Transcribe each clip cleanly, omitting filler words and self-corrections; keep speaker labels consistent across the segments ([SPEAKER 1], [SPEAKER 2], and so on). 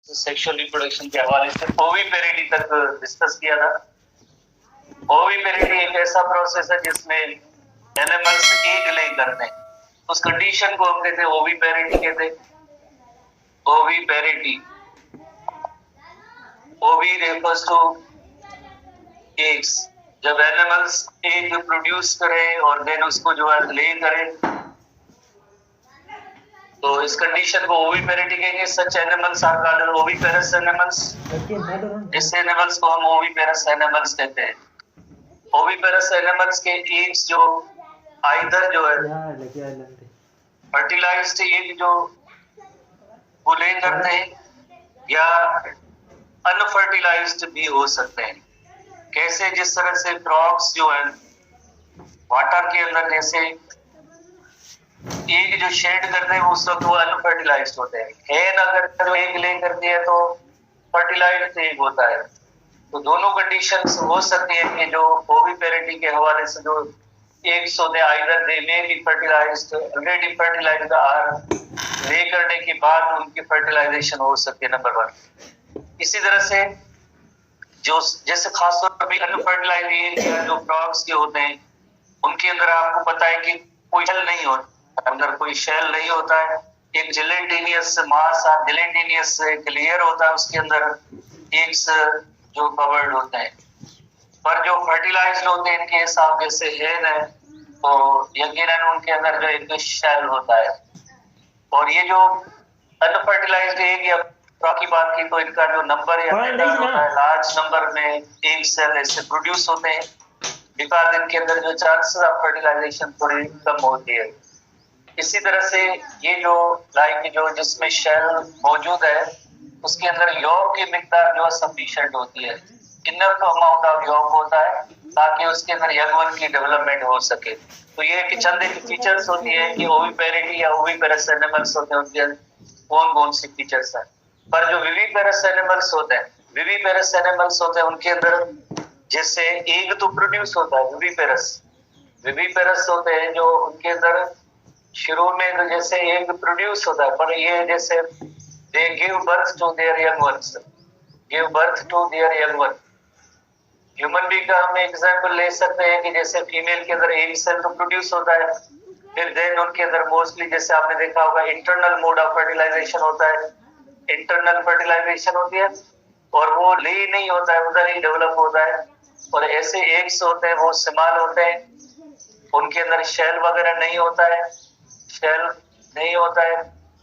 [SPEAKER 1] Sexual reproduction के हवाले से ओविपेरिटी तक डिस्कस किया था। ओविपेरिटी एक ऐसा प्रोसेस है जिसमें एनिमल्स एग ले करते हैं, उस कंडीशन को हम कहते हैं ओविपेरिटी कहते हैं। ओविपेरिटी, ओवी रेफर्स टू एग्स, जब एनिमल्स एग प्रोड्यूस करें और देन उसको जो है ले करें तो इस कंडीशन को ओविपेरिटी कहेंगे। Such animals are called oviparous animals. इस एनिमल्स को हम ओविपेरस एनिमल्स कहते हैं। ओविपेरस एनिमल्स के एग्स जो आइदर जो है फर्टिलाइज्ड एग जो वो ले करते हैं या अनफर्टिलाइज्ड भी हो सकते हैं। कैसे? जिस तरह से फ्रॉग्स जो है वाटर के अंदर जैसे एग जो शेड करते हैं उस वक्त वो अनफर्टिलाइज्ड होते हैं। हेन अगर एग ले करती है तो फर्टिलाइज्ड एग होता है। तो दोनों कंडीशंस हो सकती है कि जो ओविपेरिटी के हवाले से जो एग्स होते हैं either they may be fertilised, already fertilised or lay करने के बाद उनकी फर्टिलाइजेशन हो सकती है। नंबर 1। इसी तरह से जो जैसे खासतौर पर अनफर्टिलाइज्ड एग जो फ्रॉग्स के होते हैं उनके अंदर आपको पता है कि कोई शेल नहीं होता, अंदर कोई शेल नहीं होता है। एक जिलेटिनियस मास और जिलेटिनियस लेयर होता है, उसके अंदर एग्स जो कवर्ड होते हैं। पर जो फर्टिलाइज्ड होते हैं इनके हिसाब जैसे हेन है तो यकीनन उनके अंदर जो एक शेल होता है। और ये जो अनफर्टिलाइज्ड एग या फ्रॉग की बात की तो इनका जो नंबर या होता है लार्ज नंबर में एग सेल ऐसे प्रोड्यूस होते हैं बिकॉज इनके अंदर जो चांसेस ऑफ फर्टिलाइजेशन थोड़ी कम होती है। इसी तरह से ये जो लाइक जो जिसमें शेल मौजूद है उसके अंदर यॉक की मिकदार जो सफिशिएंट होती है, इनफ अमाउंट ऑफ यॉक होता है ताकि उसके अंदर यंग वन की डेवलपमेंट हो सके। तो ये एक चंद एक फीचर्स होती है कि ओविपेरिटी या ओविपेरस एनिमल्स होते हैं उनके कौन कौन सी फीचर्स हैं। पर जो विविपेरस एनिमल्स होते हैं, विविपेरस एनिमल्स होते हैं उनके अंदर जैसे एग तो प्रोड्यूस होता है, विविपेरस होते हैं जो उनके अंदर शुरू में तो जैसे एग प्रोड्यूस होता है पर ये जैसे they give birth to their young ones, give birth to their young one. Human being का हम एग्जांपल ले सकते हैं कि जैसे फीमेल के अंदर एग सेल तो प्रोड्यूस होता है, फिर देन उनके अंदर मोस्टली जैसे आपने देखा होगा इंटरनल मोड ऑफ फर्टिलाइजेशन होता है, इंटरनल फर्टिलाइजेशन होती है और वो ले नहीं होता है, उधर ही डेवलप होता है। और ऐसे एग्स होते हैं वो स्मॉल होते हैं, उनके अंदर शेल वगैरह नहीं होता है, शेल नहीं होता है,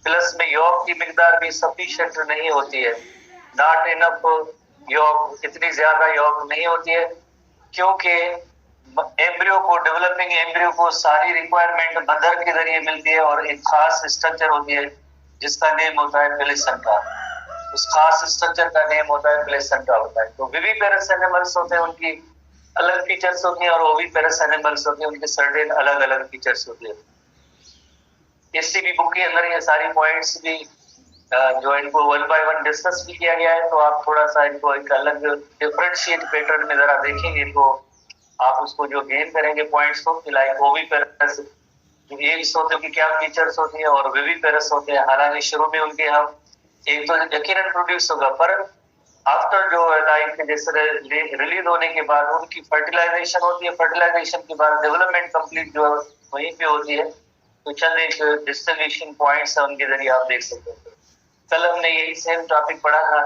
[SPEAKER 1] प्लस में यॉक की मिकदार भी सफिशिएंट नहीं होती है, नॉट इनफ यॉक, इतनी ज्यादा यॉक नहीं होती है क्योंकि एम्ब्रियो को डेवलपिंग एम्ब्रियो को सारी रिक्वायरमेंट मदर के जरिए मिलती है और एक खास स्ट्रक्चर होती है जिसका नेम होता है प्लेसेंटा। उस खास स्ट्रक्चर का नेम होता है प्लेसेंटा होता है। तो विविपेरस एनिमल्स होते हैं उनकी अलग फीचर्स होती हैं और ओविपेरस एनिमल्स होते हैं उनके सर्टेन अलग अलग फीचर्स होते हैं। इसी भी बुक के अंदर ये सारी पॉइंट्स भी जो इनको 1 बाय 1 डिस्कस भी किया गया है। तो आप थोड़ा सा इनको एक अलग डिफरेंशिएट पैटर्न में जरा देखेंगे इनको, आप उसको जो गेन करेंगे पॉइंट्स को कि लाइक ओविपेरस जो एग्स होते हैं उनकी क्या फीचर्स होती है और विविपेरस होते हैं। हालांकि शुरू में उनके यहाँ एक तो यकीनन प्रोड्यूस होगा पर आफ्टर जो लाइक जैसे रिलीज होने के बाद उनकी फर्टिलाइजेशन होती है, फर्टिलाइजेशन के बाद डेवलपमेंट कंप्लीट जो है वहीं पे होती है। तो चंद एक डिस्टिंग्विशिंग पॉइंट्स है उनके जरिए आप देख सकते हैं। कल हमने यही सेम टॉपिक पढ़ा था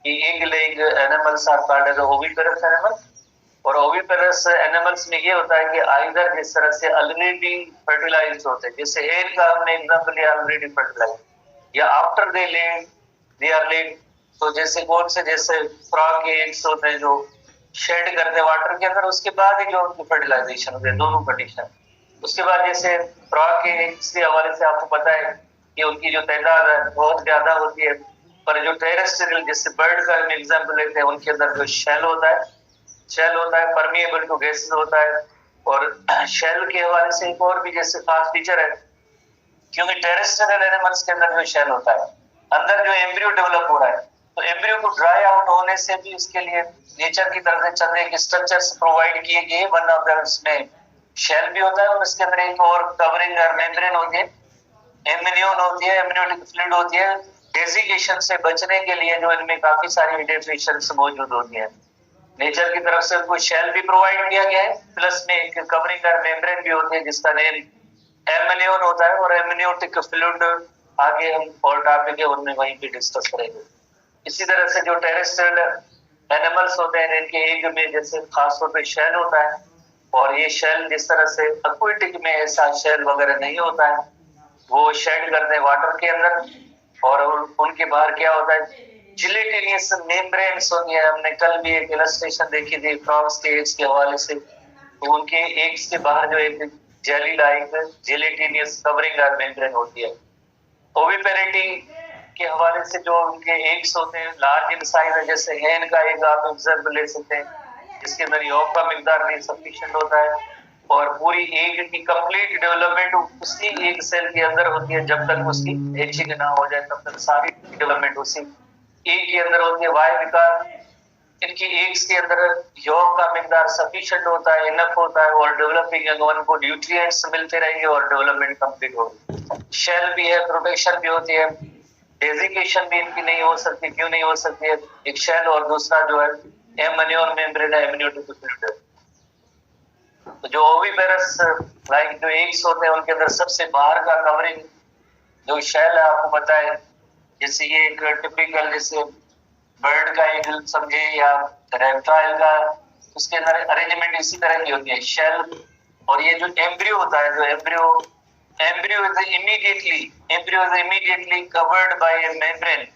[SPEAKER 1] कि egg laying animals are called as oviparous animals. और ओविपेरस एनिमल्स में ये होता है कि आइदर जिस तरह से ऑलरेडी फर्टिलाइज्ड होते हैं, जैसे हेन का हमने एग्जांपल लिया ऑलरेडी फर्टिलाइज्ड, या after they laid they are laid. तो जैसे कौन से जैसे फ्रॉग के एग्स होते हैं जो शेड करते हैं वाटर के अंदर, उसके बाद ही जो उनकी फर्टिलाइजेशन होती है, दोनों कंडीशन। उसके बाद जैसे फ्रॉग के एग्स के हवाले से आपको पता है कि उनकी जो तादाद है बहुत ज्यादा होती है, पर जो टेरेस्ट्रियल जैसे बर्ड का हम एग्जांपल लेते हैं उनके अंदर जो शेल होता है परमिएबल टू गैसेस होता है। और शेल के हवाले से एक और भी जैसे खास फीचर है क्योंकि टेरेस्ट्रियल एनिमल्स के अंदर जो शेल होता है अंदर जो एम्ब्रियो डेवलप हो रहा है तो एम्ब्रियो को ड्राई आउट होने से भी इसके लिए नेचर की तरफ से चंद एक स्ट्रक्चर्स प्रोवाइड किए गए। वन ऑफ द इसमें शेल भी होता है और इसके अंदर एक और कवरिंग मेम्ब्रेन होती है, एम्नियोन होती है, एम्नियोटिक फ्लूइड होती है डेजिकेशन से बचने के लिए जो इनमें काफी सारी डेफिनेशंस मौजूद होती हैं। नेचर की तरफ से उनको शेल भी प्रोवाइड किया गया है, प्लस में एक कवरिंग का मेम्ब्रेन भी होती है जिसका नेम एमनियोन होता है, और एमनियोटिक फ्लूइड आगे हम और टॉपिक है उनमें वहीं पे डिस्कस करेंगे। इसी तरह से जो टेरेस्ट्रियल एनिमल्स होते हैं इनके एग में जैसे खासतौर पे शेल होता है, और ये शेल जिस तरह से एक्वेटिक में ऐसा शेल वगैरह नहीं होता है, वो शेड करते हैं वाटर के अंदर, और उनके बाहर क्या होता है जिलेटिनियस मेम्ब्रेन्स होती है। हमने कल भी एक इलस्ट्रेशन देखी थी फ्रॉग्स के एग्स के हवाले से, तो उनके एग्स के बाहर जो एक जेली लाइक जिलेटिनियस कवरिंग और मेम्ब्रेन होती है। ओविपेरिटी के हवाले से जो उनके एग्स होते हैं लार्ज इन साइज है, जैसे हैन का एग आप ऑब्जर्व ले सकते हैं जिसके अंदर यॉक का मिकदार भी सफिशिएंट होता है, और पूरी एग की कंप्लीट डेवलपमेंट उसी एक सेल के अंदर होती है। जब तक उसकी हैचिंग ना हो जाए तब तक सारी डेवलपमेंट उसी एग के अंदर होती है। वाई बिकॉज इनकी एग्स के अंदर यॉक का मिकदार सफिशिएंट होता है, इनफ होता है, और डेवलपिंग यंग को न्यूट्रिएंट्स मिलते रहेंगे और डेवलपमेंट कंप्लीट होगी। शेल भी है, प्रोटेक्शन भी होती है, डेजिकेशन भी इनकी नहीं हो सकती। क्यों नहीं हो सकती है? एक शेल और दूसरा जो है एमनियोन मेम्ब्रेन है, एमनियोटिक फ्लूइड है। तो जो ओविपेरस लाइक जो एग्स होते हैं उनके अंदर सबसे बाहर का कवरिंग जो शेल है आपको पता है, जैसे ये एक टिपिकल जैसे बर्ड का एग समझे या रेप्टाइल का, उसके अंदर अरेंजमेंट इसी तरह की होती है शेल। और ये जो एम्ब्रियो होता है, जो embryo is immediately covered by A membrane.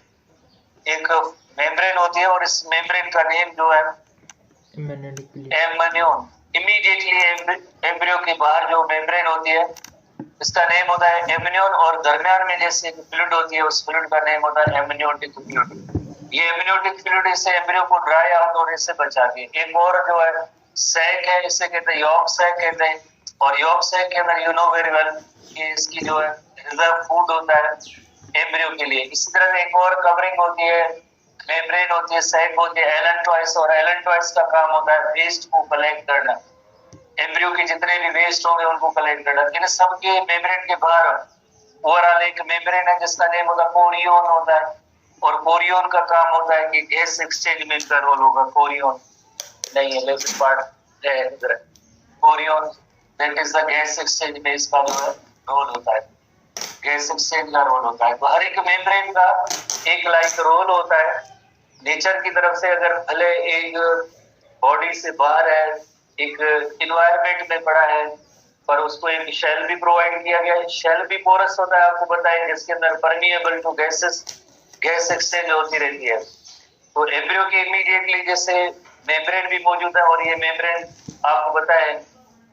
[SPEAKER 1] एक मेम्ब्रेन होती है और इस मेम्ब्रेन का नेम जो है एमनियोन। इमीडिएटली एम्ब्रियो के बाहर जो मेम्ब्रेन होती है इसका नेम होता है एमनियोन, और दरमियान में जैसे फ्लूइड होती है उस फ्लूइड का नेम होता है एमनियोटिक फ्लूइड। ये एमनियोटिक फ्लूइड इससे एम्ब्रियो को ड्राई आउट होने से बचाती है। एक और जो है सैक है, इसे कहते हैं यॉक सैक कहते हैं, और यॉक सैक के अंदर यू नो वेरी वेल कि इसकी जो है रिजर्व फूड होता है एम्ब्रियो के लिए। इसी तरह एक और कवरिंग होती है, मेम्ब्रेन होती है, सैक होती है एलेंट्रॉइड्स, और एलेंट्रॉइड्स का काम होता है वेस्ट को कलेक्ट करना, एम्ब्रियो के जितने भी वेस्ट होंगे उनको कलेक्ट करना। इन सबके मेम्ब्रेन के बाहर ओवरऑल एक मेम्ब्रेन है जिसका नेम होता है कोरियोन होता है, और कोरियोन का काम होता है कि गैस एक्सचेंज में इसका रोल होगा। कोरियोन नहीं है, लेफ्ट पार्ट है इधर, chorion that is the gas exchange में इसका जो है रोल होता है, गैस एक्सचेंज का रोल होता है। तो हर एक मेम्ब्रेन का एक लाइक रोल होता है। नेचर की तरफ से अगर भले एक बॉडी से बाहर है, एक इन्वायरमेंट में पड़ा है, पर उसको एक शेल भी प्रोवाइड किया गया है। शेल भी पोरस होता है, आपको पता है, जिसके अंदर permeable to gases gas exchange होती रहती है। तो एम्ब्रियो के इमीडिएटली जैसे मेम्ब्रेन भी मौजूद है, और ये मेम्ब्रेन आपको पता है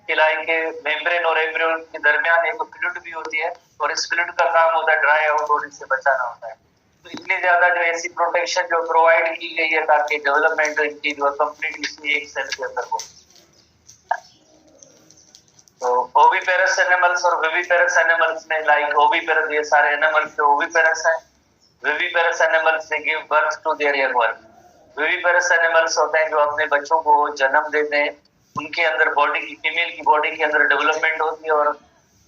[SPEAKER 1] कि लाइक मेम्ब्रेन और एम्ब्रियो के दरमियान एक फ्लूइड भी होती है, और इस फ्लूइड का काम होता है ड्राई आउट होने से बचाना होता है। तो इतनी ज्यादा जो ऐसी प्रोटेक्शन जो प्रोवाइड की गई है ताकि डेवलपमेंट इनकी जो कंप्लीट इसी एक सेल के अंदर हो। तो ओविपेरस एनिमल्स और विविपेरस एनिमल्स में लाइक ओविपेरस, ये सारे एनिमल्स जो ओविपेरस हैं, viviparous animals they give birth to their young one. Viviparous animals होते हैं जो अपने बच्चों को जन्म देते हैं, उनके अंदर बॉडी की, फीमेल की बॉडी के अंदर डेवलपमेंट होती है, और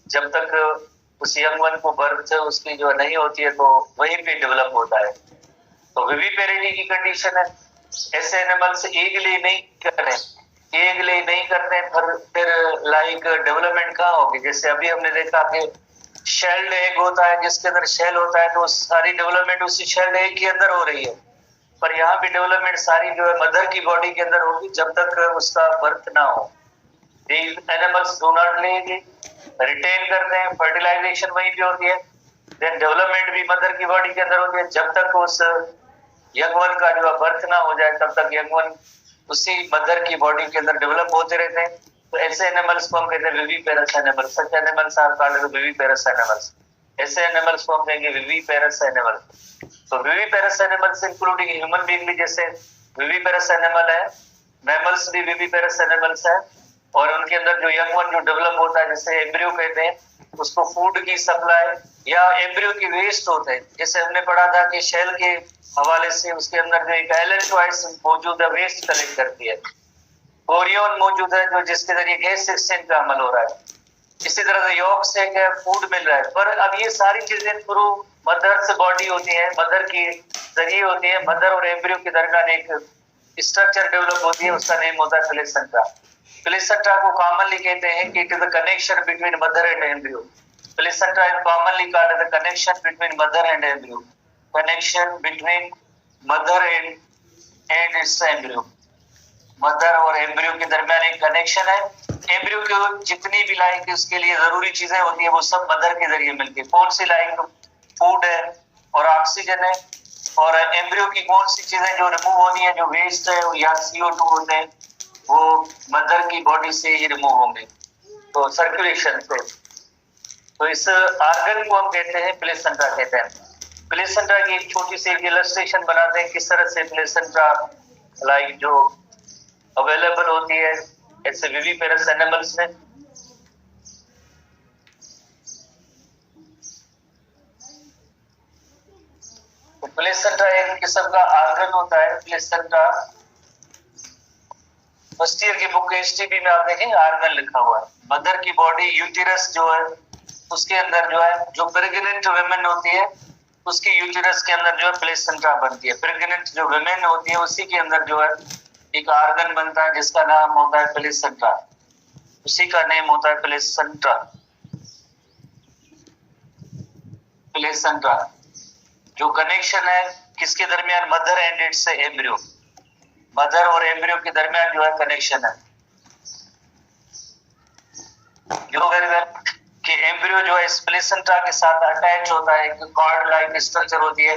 [SPEAKER 1] जब तक उस यंग वन को बर्थ उसकी जो नहीं होती है तो वहीं पे डेवलप होता है। तो विविपेरिटी की कंडीशन है, ऐसे एनिमल्स एग ले नहीं करते, एग ले नहीं करते फिर लाइक डेवलपमेंट कहाँ होगी? जैसे अभी हमने देखा कि शेल्ड एग होता है, जिसके अंदर शेल होता है, तो सारी डेवलपमेंट उसी शेल्ड एग के अंदर हो रही है। पर यहाँ भी डेवलपमेंट सारी जो है मदर की बॉडी के अंदर होगी जब तक उसका बर्थ ना हो। एनिमल्स डू नॉट ले, रिटेन करते हैं, फर्टिलाइजेशन वहीं पे होती है, देन डेवलपमेंट भी मदर की बॉडी के अंदर होती है। जब तक उस यंग वन का जो बर्थ ना हो जाए तब तक यंग वन उसी मदर की बॉडी के अंदर डेवलप होते रहते हैं। तो ऐसे एनिमल्स को हम कहते हैं viviparous animals. Such animals are called viviparous animals. ऐसे एनिमल्स को हम कहेंगे विविपेरस एनिमल्स। तो viviparous animals including human being भी जैसे विविपेरस एनिमल है, मैमल्स भी विविपेरस एनिमल्स है, और उनके अंदर जो यंग वन जो डेवलप होता है जिसे एम्ब्रियो कहते हैं, उसको फूड की सप्लाई या एम्ब्रियो की वेस्ट होते हैं। जैसे हमने पढ़ा था कि शेल के हवाले से उसके अंदर जो एक एलेंट्रॉइड्स मौजूद है, वेस्ट कलेक्ट करती है। कोरियोन मौजूद है जो जिसके जरिए गैस एक्सचेंज का अमल हो रहा है। इसी तरह से योग से क्या फूड मिल रहा है, पर अब ये सारी चीजें थ्रू मदर से बॉडी होती है, मदर के जरिए होती है। मदर और एम्ब्रियो के दरमियान एक स्ट्रक्चर डेवलप होती है, उसका नेम होता है प्लेसेंटा। प्लेसेंटा को कॉमनली कहते हैं कि it is the connection between mother and embryo. Placenta is commonly called the connection between mother and embryo, connection between mother and it's embryo. Mother और एम्ब्रियो के दरमियान एक कनेक्शन है। एम्ब्रियो की जितनी भी लाइक उसके लिए जरूरी चीजें होती है वो सब मदर के जरिए मिलती है। कौन सी लाइक फूड है और ऑक्सीजन है, और एम्ब्रियो की कौन सी चीजें जो रिमूव होनी है, जो वेस्ट है या CO2 होते हैं, वो मदर की बॉडी से ही रिमूव होंगे, तो सर्कुलेशन से। तो इस आर्गन को हम कहते हैं प्लेसेंटा कहते हैं। प्लेसेंटा की एक छोटी सी इलस्ट्रेशन बनाते हैं किस तरह से प्लेसेंटा लाइक जो अवेलेबल होती है ऐसे विविपेरस एनिमल्स में। तो प्लेसेंटा एक किस्म का आर्गन होता है। प्लेसेंटा फर्स्ट ईयर की बुक STB में आप देखेंगे आर्गन लिखा हुआ है। मदर की बॉडी यूटेरस जो है उसके अंदर जो है, जो प्रेग्नेंट वुमेन होती है उसके यूटेरस के अंदर जो है प्लेसेंटा बनती है। प्रेग्नेंट जो वुमेन होती है उसी के अंदर जो है एक आर्गन बनता है जिसका नाम होता है प्लेसेंटा। उसी का नेम होता है प्लेसेंटा। प्लेसेंटा जो कनेक्शन है किसके दरमियान, mother and it's embryo. Mother और एम्ब्रियो के दरमियान जो है कनेक्शन है। जो वेरी वेल कि एम्ब्रियो जो है इस प्लेसेंटा के साथ अटैच होता है, एक कॉर्ड लाइक स्ट्रक्चर होती है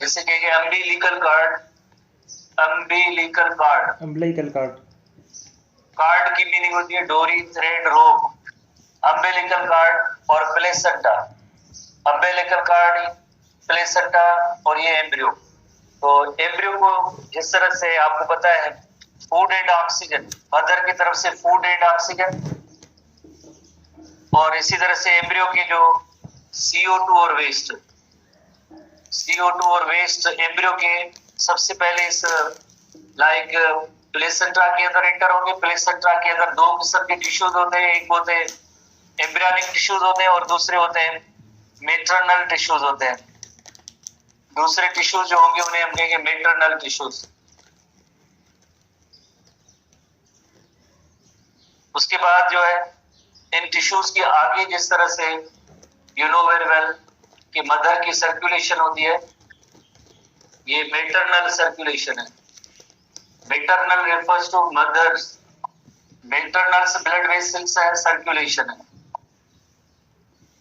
[SPEAKER 1] जिसे कहेंगे umbilical cord. Umbilical cord,
[SPEAKER 2] umbilical cord,
[SPEAKER 1] cord की मीनिंग होती है डोरी, थ्रेड, रोप। अम्बिलिकल कॉर्ड और प्लेसेंटा, अम्बिलिकल कॉर्ड, प्लेसेंटा और ये एम्ब्रियो। तो एम्ब्रियो को जिस तरह से आपको पता है फूड एंड ऑक्सीजन, मदर की तरफ से फूड एंड ऑक्सीजन, और इसी तरह से एम्ब्रियो के जो CO2 और वेस्ट, CO2 और वेस्ट एम्ब्रियो के सबसे पहले इस लाइक प्लेसेंटा के अंदर एंटर होंगे। प्लेसेंटा के अंदर दो किस्म के टिश्यूज होते हैं, एक होते हैं एम्ब्रियोनिक टिश्यूज होते हैं और दूसरे होते हैं मेटरनल टिश्यूज होते हैं। दूसरे टिश्यूज जो होंगे उन्हें हम कहेंगे मेटरनल टिश्यूज। उसके बाद जो है इन टिश्यूज के आगे जिस तरह से यू नो वेरी वेल कि मदर की सर्कुलेशन होती है, ये मेटरनल सर्कुलेशन है। Maternal refers to mother's, maternal से ब्लड वेसल्स है, सर्कुलेशन है।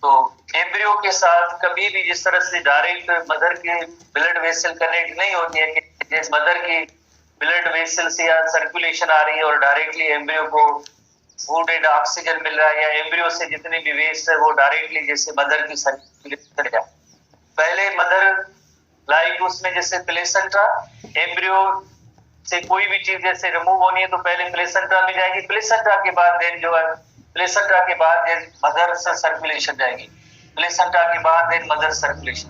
[SPEAKER 1] तो एम्ब्रियो के साथ कभी भी जिस तरह से डायरेक्ट मदर की ब्लड वेसल कनेक्ट नहीं होती है कि जैसे मदर की ब्लड वेसल से या सर्कुलेशन आ रही है और डायरेक्टली एम्ब्रियो को फूड एंड ऑक्सीजन मिल रहा है, या एम्ब्रियो से जितनी भी वेस्ट है वो डायरेक्टली जैसे मदर की सर्कुलेशन है। पहले मदर लाइक उसमें जैसे प्लेसेंटा, एम्ब्रियो से कोई भी चीज जैसे रिमूव होनी है तो पहले प्लेसेंटा में जाएगी, प्लेसेंटा के बाद देन जो है प्लेसेंटा के बाद देन मदर से सर्कुलेशन जाएगी, प्लेसेंटा के बाद देन मदर सर्कुलेशन।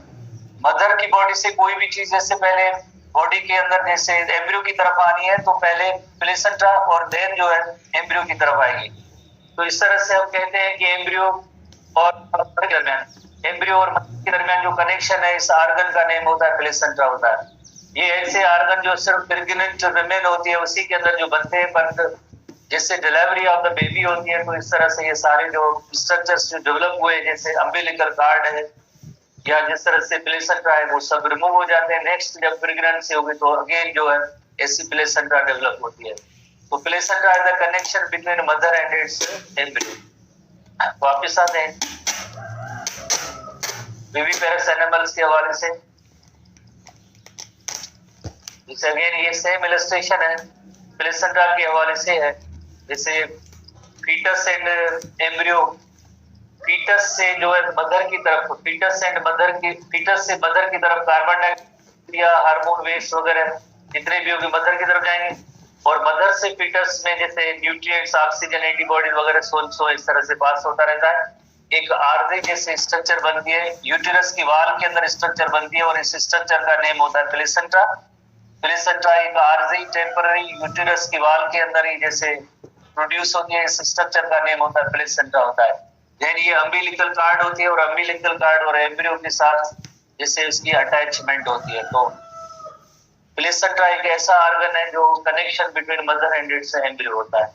[SPEAKER 1] मदर की बॉडी से कोई भी चीज जैसे पहले बॉडी के अंदर जैसे एम्ब्रियो की तरफ आनी है तो पहले प्लेसेंटा और देन जो है एम्ब्रियो की तरफ आएगी। तो इस तरह से हम कहते हैं कि एम्ब्रियो और मदर के दरमियान, एम्ब्रियो और मदर के दरमियान जो कनेक्शन है इस आर्गन का नेम होता है प्लेसेंटा होता है। ये ऐसे आर्गन जो सिर्फ प्रेग्नेंट वुमेन होती है उसी के अंदर जो बनते हैं, पर जैसे डिलीवरी ऑफ द बेबी होती है तो इस तरह से ये सारे जो स्ट्रक्चर्स जो डेवलप हुए जैसे अम्बिलिकल कॉर्ड है या जिस तरह से प्लेसेंटा है वो सब रिमूव हो जाते हैं। नेक्स्ट जब प्रेगनेंसी होगी तो अगेन जो है ऐसी प्लेसेंटा डेवलप होती है। तो placenta is the connection between mother and it's embryo. वापस आते हैं विविपेरस एनिमल्स के हवाले से। जैसे अगेन ये सेम इलस्ट्रेशन है प्लेसेंटा के हवाले से है। जैसे फीटस एंड एम्ब्रियो, फीटस से जो है मदर की तरफ, फीटस से मदर की तरफ कार्बन डाइऑक्साइड या हार्मोन वेस्ट वगैरह जितने भी होंगे मदर की तरफ जाएंगे, और मदर से फीटस में जैसे न्यूट्रिएंट्स, ऑक्सीजन, एंटीबॉडीज वगैरह सो इस तरह से पास होता रहता है। एक आरजे जैसे स्ट्रक्चर बनती है, यूटेरस की वाल के अंदर स्ट्रक्चर बनती है और इस स्ट्रक्चर का नेम होता है प्लेसेंटा। प्लेसेंटा एक आरजी टेम्पररी यूटेरस की वाल के अंदर ही जैसे प्रोड्यूस होती है, इस स्ट्रक्चर का नेम होता है प्लेसेंटा होता है। देन ये अम्बिलिकल कार्ड होती है और अम्बिलिकल कार्ड और एम्ब्रियो के साथ जैसे उसकी अटैचमेंट होती है। तो प्लेसेंटा एक ऐसा ऑर्गन है जो connection between mother and it's embryo होता है।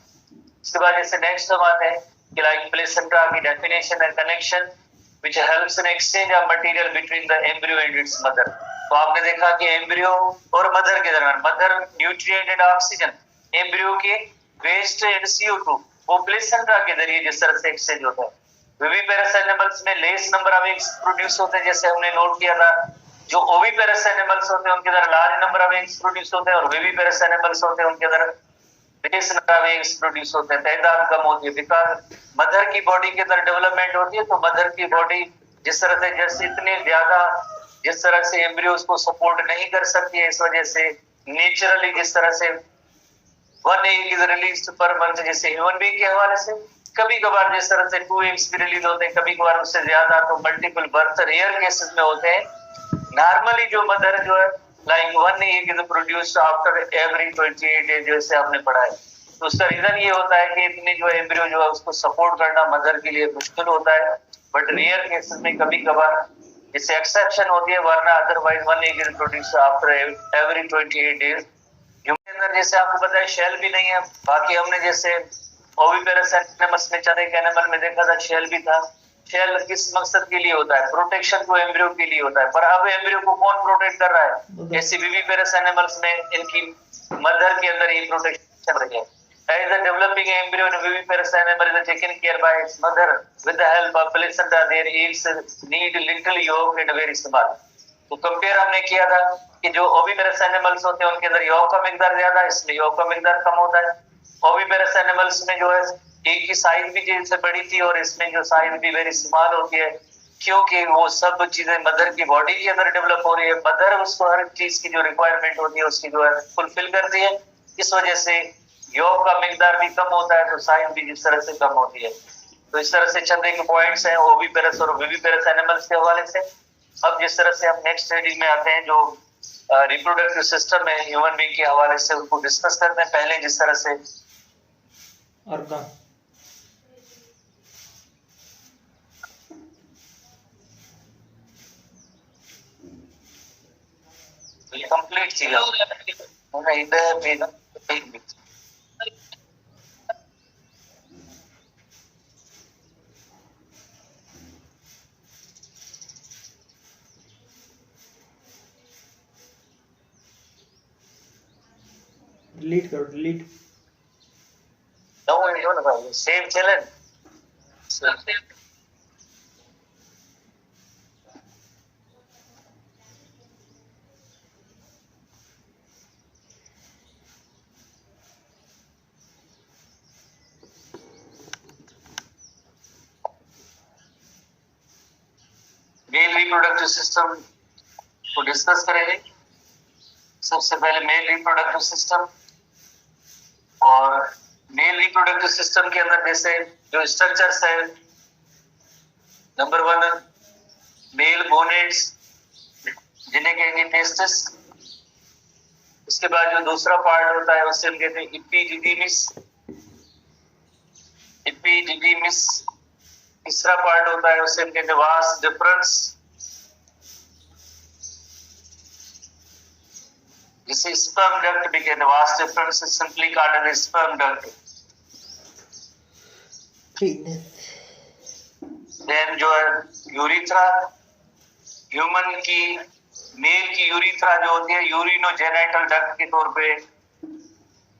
[SPEAKER 1] इसके बाद जैसे नेक्स्ट बात है कि लाइक प्लेसेंटा की डेफिनेशन है connection which helps in exchange of material between the embryo and its mother। तो आपने देखा कि एम्ब्रियो और मदर के दरमियान mother nutrient and oxygen, embryo के वेस्ट एंड CO2 वो प्लेसेंटा के जरिए जिस तरह से एक्सचेंज होता है। विविपेरस एनिमल्स में less number of eggs produce होते हैं, जैसे हमने नोट किया था। जो ओविपेरस एनिमल्स होते हैं उनके अंदर large number of eggs produce होते हैं और विविपेरस एनिमल्स होते हैं उनके अंदर less number of eggs produce होते हैं, तादाद कम होती है। बिकॉज मदर की बॉडी के अंदर डेवलपमेंट होती है, तो मदर की बॉडी जिस तरह से जैसे इतने ज्यादा जिस तरह से एम्ब्रियोज को सपोर्ट नहीं कर सकती है, इस वजह से नेचुरली जिस तरह से 1 egg is released per month जैसे ह्यूमन बीइंग के हवाले से, कभी कभार जिस तरह से 2 eggs भी रिलीज होते हैं, कभी कभार उससे ज्यादा, तो मल्टीपल बर्थ रेयर केसेस में होते हैं। नॉर्मली जो मदर जो है like 1 egg is produced after every 28 days जैसे आपने पढ़ा है। तो उसका रीजन ये होता है कि इतनी जो एम्ब्रियो जो है उसको सपोर्ट करना मदर के लिए मुश्किल होता है। बट रेयर केसेस में कभी कभार इससे एक्सेप्शन होती है, वरना otherwise 1 egg is produced after every 28 days. Human के अंदर जैसे आपको पता है शेल भी नहीं है। बाकी हमने जैसे ओविपेरस एनिमल्स में चने के एनिमल में देखा था शेल भी था। शेल किस मकसद के लिए होता है? प्रोटेक्शन को एम्ब्रियो के लिए होता है। पर अब एम्ब्रियो को कौन प्रोटेक्ट कर रहा है? जैसे विविपेरस एनिमल्स में इनकी मदर के अंदर ही प्रोटेक्शन रही है। As a developing embryo in a viviparous animal is taken care by its mother with the help of placenta, their eggs need little yolk and very small। तो compare हमने किया था कि जो ओविपेरस एनिमल्स होते हैं उनके अंदर यॉक का मिकदार ज्यादा है, इसमें यॉक का मिकदार कम होता है। ओविपेरस एनिमल्स में जो है एग की साइज भी जैसे बड़ी थी और इसमें जो साइज भी वेरी स्मॉल होती है, क्योंकि वो सब चीजें मदर की बॉडी के अंदर डेवलप हो रही है। मदर उसको हर चीज की जो रिक्वायरमेंट होती है उसकी जो है फुलफिल करती है। इस वजह से योग का मिकदार भी कम होता है, तो साइज भी जिस तरह से कम होती है। तो इस तरह से चंद एक पॉइंट्स हैं ओविपेरस और विविपेरस एनिमल्स के हवाले से। अब जिस तरह से हम नेक्स्ट स्टडी में आते हैं जो रिप्रोडक्टिव सिस्टम है ह्यूमन बीइंग के हवाले से, उनको डिस्कस करते हैं। पहले जिस तरह से कंप्लीट चीज इधर
[SPEAKER 2] डिलीट करो, delete.
[SPEAKER 1] No, save children. Male reproductive system को डिस्कस करेंगे। सबसे पहले मेल रिप्रोडक्टिव सिस्टम, और मेल रिप्रोडक्टिव सिस्टम के अंदर जैसे जो स्ट्रक्चर्स है, नंबर 1 मेल गोनेड्स जिन्हें कहेंगे टेस्टिस। उसके बाद जो दूसरा पार्ट होता है उसे हम कहते हैं इपिडिडिमिस। इपिडिडिमिस तीसरा पार्ट होता है उसे हम कहते हैं वास डिफरेंस। जिसे स्पर्म डक्ट भी कहते हैं, vas deferens is simply called as sperm duct. Then जो है यूरिथ्रा, ह्यूमन की मेल की यूरिथ्रा जो होती है यूरिनोजेनिटल डक्ट के तौर पे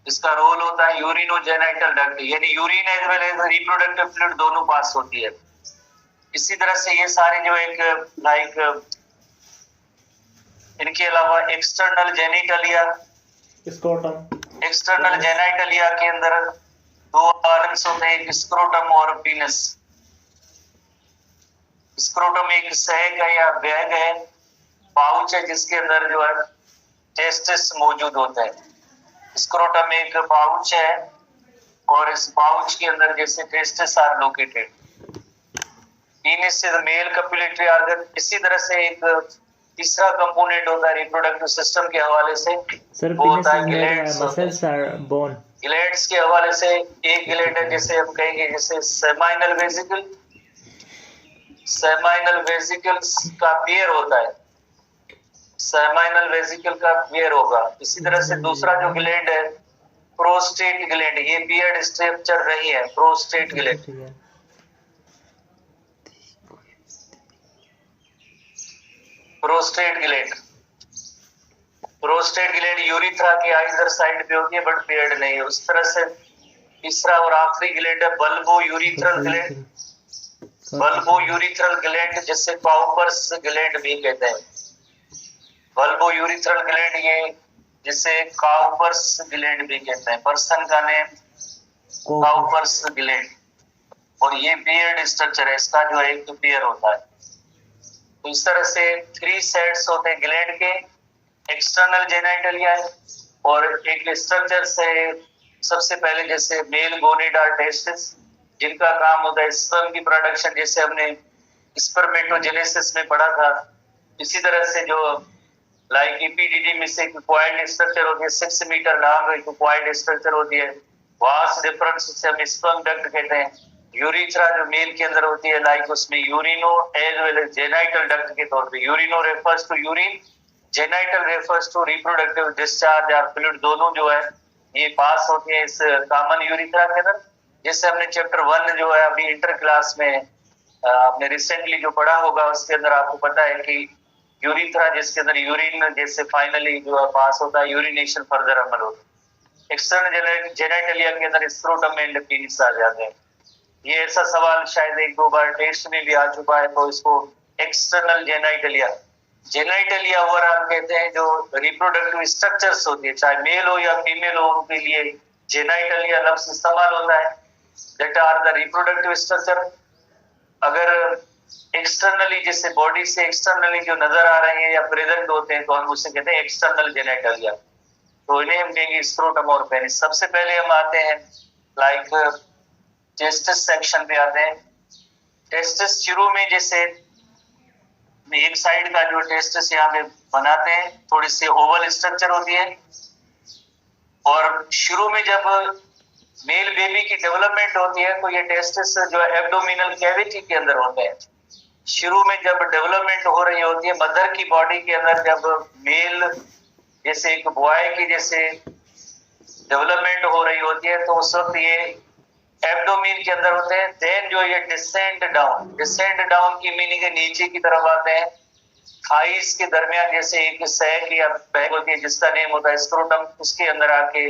[SPEAKER 1] इसका रोल होता है। यूरिनोजेनिटल डक्ट यानी urine as well as reproductive fluid दोनों पास होती है। इसी तरह से ये सारे जो एक लाइक इनके अलावा एक्सटर्नल जेनिटलिया, एक्सटर्नल जेनिटलिया के अंदर 2 ऑर्गन्स होते हैं, एक स्क्रोटम और पीनस। स्क्रोटम एक सहग है या बैग है, पाउच है जिसके अंदर जो है टेस्टिस मौजूद होता है। स्क्रोटम एक पाउच है और इस पाउच के अंदर जैसे testis are located. Penis is male copulatory organ. इसी तरह से एक तीसरा कंपोनेंट होता है रिप्रोडक्टिव सिस्टम के हवाले से, वो होता है glands.
[SPEAKER 2] Muscles or bone.
[SPEAKER 1] Glands के हवाले से एक गिलैड है जिसे हम कहेंगे जैसे सेमाइनल वेसिकल, सेमाइनल वेसिकल्स का पेयर होता है, सेमाइनल वेसिकल का पेयर होगा। इसी तरह से दूसरा जो ग्लैंड है प्रोस्टेट ग्लैंड, ये पेयर्ड स्ट्रक्चर नहीं है, prostate gland. Prostate gland, prostate gland urethra की आइदर साइड पे होती है बट पेयर्ड नहीं है। उस तरह से तीसरा और आखिरी ग्लैंड है bulbo urethral gland, bulbo urethral gland जिसे काउपर्स ग्लैंड भी कहते हैं। बल्बो यूरिथ्रल ग्लैंड ये जिसे काउपर्स ग्लैंड भी कहते हैं, पर्सन का नेम काउपर्स ग्लैंड। और ये पेयर्ड स्ट्रक्चर है, इसका जो है एक पेयर होता है। तो इस तरह से 3 सेट्स होते हैं ग्लैंड के, एक्सटर्नल जेनिटलिया और एक स्ट्रक्चर से सबसे पहले जैसे मेल गोनेडाल टेस्टिस जिनका काम होता है स्पर्म की प्रोडक्शन, जैसे हमने स्पर्मेटोजेनेसिस में पढ़ा था। इसी तरह से जो लाइक ईपीडीडी में से क्वाइल्ड स्ट्रक्चर होती है, 6 मीटर लॉन्ग एक क्वाइल्ड स्ट्रक्चर होती है। वास डिफरेंस से हम स्पर्म डक्ट कहते हैं। यूरिथ्रा जो मेल के अंदर होती है लाइक उसमें urino as well as genital duct के तौर पे, urino refers to urine, genital refers to reproductive discharge या फ्लूइड, दोनों जो है ये पास होती है इस कॉमन यूरिथ्रा के अंदर। जैसे हमने चैप्टर 1 जो है अभी इंटर क्लास में आपने रिसेंटली जो पढ़ा होगा उसके अंदर आपको पता है कि यूरिथ्रा जिसके अंदर यूरिन जैसे फाइनली जो है पास होता है, यूरिनेशन फर्दर अमल होता है। एक्सटर्नल जेनिटलिया के अंदर स्क्रोटम एंड पीनिस आ जाते हैं। ये ऐसा सवाल शायद 1-2 बार टेस्ट में भी आ चुका है, तो इसको एक्सटर्नल जेनिटलिया, जेनिटलिया ओवरऑल कहते हैं जो रिप्रोडक्टिव स्ट्रक्चर्स होती है, चाहे मेल हो या फीमेल हो, उनके लिए जेनिटलिया लफ्ज इस्तेमाल होता है। That are the reproductive structure. अगर एक्सटर्नली जैसे बॉडी से एक्सटर्नली जो नजर आ रहे हैं या प्रेजेंट होते हैं तो हम उसे कहते हैं एक्सटर्नल जेनिटलिया। तो इन्हें हम कहेंगे स्क्रोटम और पेनिस। सबसे पहले हम आते हैं लाइक टेस्टिस सेक्शन पे आते हैं। टेस्टिस शुरू में जैसे एक साइड का जो टेस्टिस यहाँ पे बनाते हैं थोड़ी सी ओवल स्ट्रक्चर होती है, और शुरू में जब मेल बेबी की डेवलपमेंट होती है तो ये टेस्टिस जो है एब्डोमिनल कैविटी के अंदर होते हैं। शुरू में जब डेवलपमेंट हो रही होती है मदर की बॉडी के अंदर, जब मेल जैसे एक बॉय की जैसे डेवलपमेंट हो रही होती है तो उस वक्त ये एब्डोमिन के अंदर होते हैं। देन जो ये डिसेंड डाउन की मीनिंग है नीचे की तरफ आते हैं। थाइस के दरमियान जैसे एक सैक या बैग होती है जिसका नेम होता है स्क्रोटम, उसके अंदर आके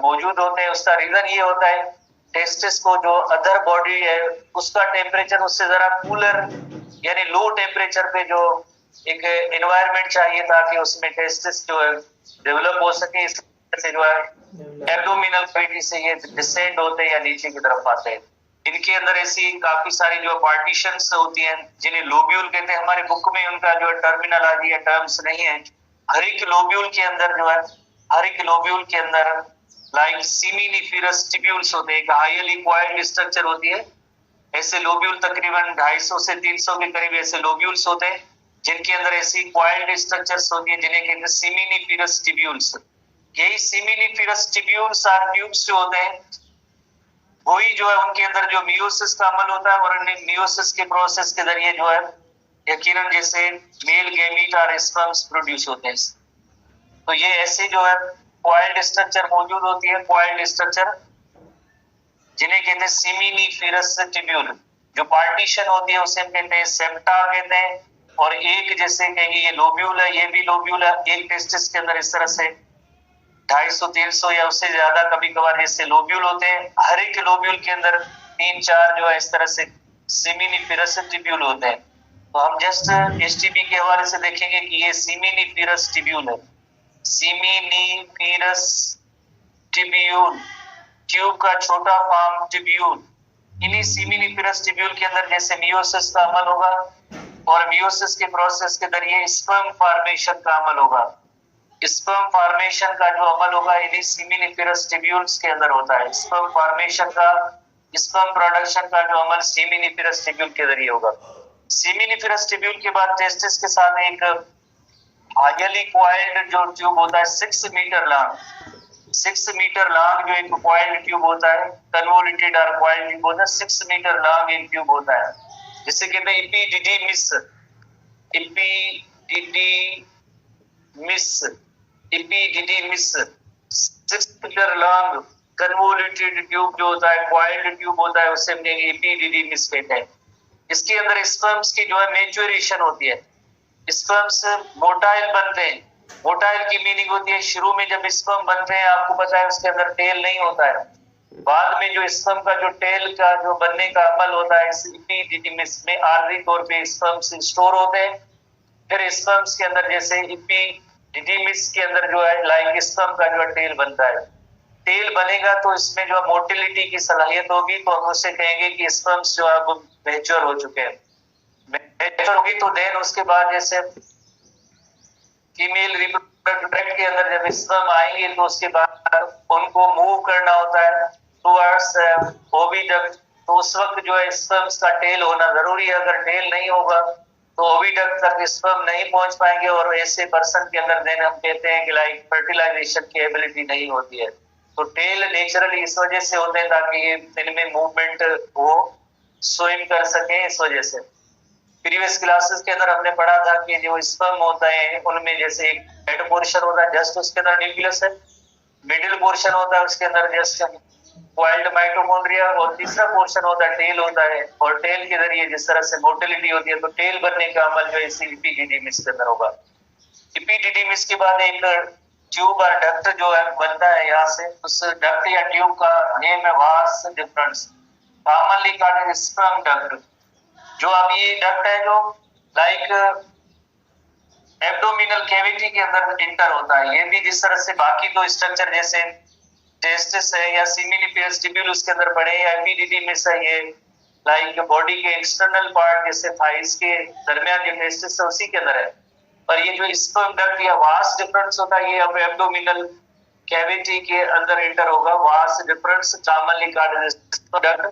[SPEAKER 1] मौजूद होते हैं। उसका रीजन ये होता है टेस्टिस को जो अदर बॉडी है उसका टेम्परेचर उससे जरा कूलर यानी लो टेम्परेचर पे जो एक एनवायरनमेंट चाहिए ताकि उसमें टेस्टिस जो है डेवलप हो सके। इस से जो है एब्डोमिनल कैविटी से ये डिसेंड होते हैं या नीचे की तरफ आते हैं। इनके अंदर ऐसी काफी सारी जो पार्टीशंस होती हैं जिन्हें लोब्यूल कहते हैं। हमारे बुक में उनका जो टर्मिनोलॉजी या टर्म्स नहीं है। हर एक लोब्यूल के अंदर जो है, हर एक लोब्यूल के अंदर लाइक सेमिनिफेरस ट्यूब्यूल्स होते हैं, एक हाईली क्वाइल्ड स्ट्रक्चर होती है। ऐसे लोब्यूल तकरीबन 250 से 300 के करीब ऐसे लोब्यूल्स होते हैं जिनके अंदर ऐसी क्वाइल्ड स्ट्रक्चर्स होती है जिन्हें कहते हैं सेमिनिफेरस ट्यूब्यूल्स। यही सेमिनिफेरस ट्यूब्यूल्स और ट्यूब्स जो होते हैं वही जो है उनके अंदर जो मियोसिस का अमल होता है, और मियोसिस के प्रोसेस के जरिए जो है यकीनन जैसे मेल गैमीट और स्पर्म्स प्रोड्यूस होते हैं। तो ये ऐसे जो है क्वाइल्ड स्ट्रक्चर मौजूद होती है, क्वाइल्ड स्ट्रक्चर जिन्हें कहते हैं सेमिनिफेरस ट्यूब्यूल। जो पार्टीशन होती है उसे हम कहते हैं सेप्टा कहते हैं। और एक जैसे कहेंगे ये लोब्यूल है, ये भी लोब्यूल है। एक टेस्टिस के अंदर इस तरह से 250-300 या उससे ज्यादा कभी कभार ऐसे लोब्यूल होते हैं। हर एक लोब्यूल के अंदर 3-4 जो है इस तरह से सेमिनिफेरस ट्यूब्यूल होते हैं। तो हम जस्ट एसटीपी के हवाले से देखेंगे कि ये सेमिनिफेरस ट्यूब्यूल है। सेमिनिफेरस ट्यूब्यूल, ट्यूब का छोटा फॉर्म ट्यूब्यूल। इन्हीं सेमिनिफेरस ट्यूब्यूल के अंदर जैसे मियोसिस का अमल होगा और मियोसिस के प्रोसेस के जरिए स्पर्म फॉर्मेशन का अमल होगा। स्पर्म फॉर्मेशन का जो अमल होगा इन्हीं सेमिनिफेरस ट्यूब्यूल्स के अंदर होता है। स्पर्म फॉर्मेशन का, स्पर्म प्रोडक्शन का जो अमल सेमिनिफेरस ट्यूब्यूल के जरिए होगा। सेमिनिफेरस ट्यूब्यूल के बाद टेस्टिस के साथ एक हाईली क्वाइल्ड जो ट्यूब होता है 6 मीटर लॉन्ग, 6 मीटर लॉन्ग जो एक क्वाइल्ड ट्यूब होता है, कन्वोल्यूटेड और क्वाइल्ड ट्यूब होता है। 6 मीटर लॉन्ग एक ट्यूब होता है। जिसे कहते हैं इपिडिडिमिस, इपिडिडिमिस, इपिडिडिमिस। 6 मीटर लॉन्ग कन्वोल्यूटेड ट्यूब जो होता है, कॉइल्ड ट्यूब होता है, उसे हम कहेंगे इपिडिडिमिस कहते हैं। इसके अंदर स्पर्म्स की जो है मैच्योरेशन होती है, स्पर्म्स मोटाइल बनते हैं। मोटाइल की मीनिंग होती है शुरू में जब स्पर्म बनते हैं, आपको पता है उसके अंदर टेल नहीं होता है। बाद में जो स्पर्म का जो टेल का जो बनने का अमल होता है, इस इपिडिडिमिस में आर्द्री तौर पे स्पर्म्स स्टोर होते हैं। फिर स्पर्म्स के अंदर जैसे इपिडिडिमिस के अंदर जो है लाइक स्पर्म का जो टेल बनता है। टेल बनेगा तो इसमें जो मोटिलिटी की सलाहियत होगी, तो हम उसे कहेंगे कि स्पर्म्स जो है वो मैच्योर हो चुके हैं। मैच्योर होगी तो देन उसके बाद जैसे फीमेल रिप्रोडक्टिव के अंदर जब स्पर्म आएंगे तो उसके बाद उनको मूव करना होता है टुवर्ड्स ओविडक्ट। तो उस वक्त जो है स्पर्म्स का टेल होना जरूरी है। अगर टेल नहीं होगा तो ओविडक्ट तक स्पर्म नहीं पहुंच पाएंगे, और ऐसे पर्सन के अंदर देन हम कहते हैं कि लाइक फर्टिलाइजेशन की एबिलिटी नहीं होती है। तो टेल नेचुरली इस वजह से होते हैं ताकि ये इनमें मूवमेंट हो, स्विम कर सके। इस वजह से प्रीवियस क्लासेस के अंदर हमने पढ़ा था कि जो स्पर्म होता है उनमें जैसे एक हेड पोर्शन होता है, जस्ट उसके अंदर न्यूक्लियस है। मिडिल पोर्शन होता है, उसके अंदर जस्ट कॉइल्ड माइटोकॉन्ड्रिया, और तीसरा पोर्शन होता है टेल होता है। और टेल के जरिए जिस तरह से मोटिलिटी होती है, तो टेल बनने का अमल जो है इसी इपिडिडिमिस के अंदर होगा। इपिडिडिमिस के बाद एक ट्यूब और डक्ट जो है बनता है यहाँ से। उस डक्ट या ट्यूब का नेम है vas deferens, commonly called sperm duct. जो अब ये डक्ट है जो लाइक एब्डोमिनल कैविटी के अंदर इंटर होता है। ये भी जिस तरह से बाकी दो स्ट्रक्चर जैसे टेस्टिस है या सेमिनिफेरस ट्यूब्यूल उसके अंदर पड़े, या एपिडिडिमिस है ये लाइक बॉडी के एक्सटर्नल पार्ट जैसे थाइस के दरमियान जो टेस्टिस है उसी के अंदर है। पर ये जो स्पर्म डक्ट या वास डिफरेंस होता है, ये अब एब्डोमिनल कैविटी के अंदर इंटर होगा। Vas deferens commonly called duct.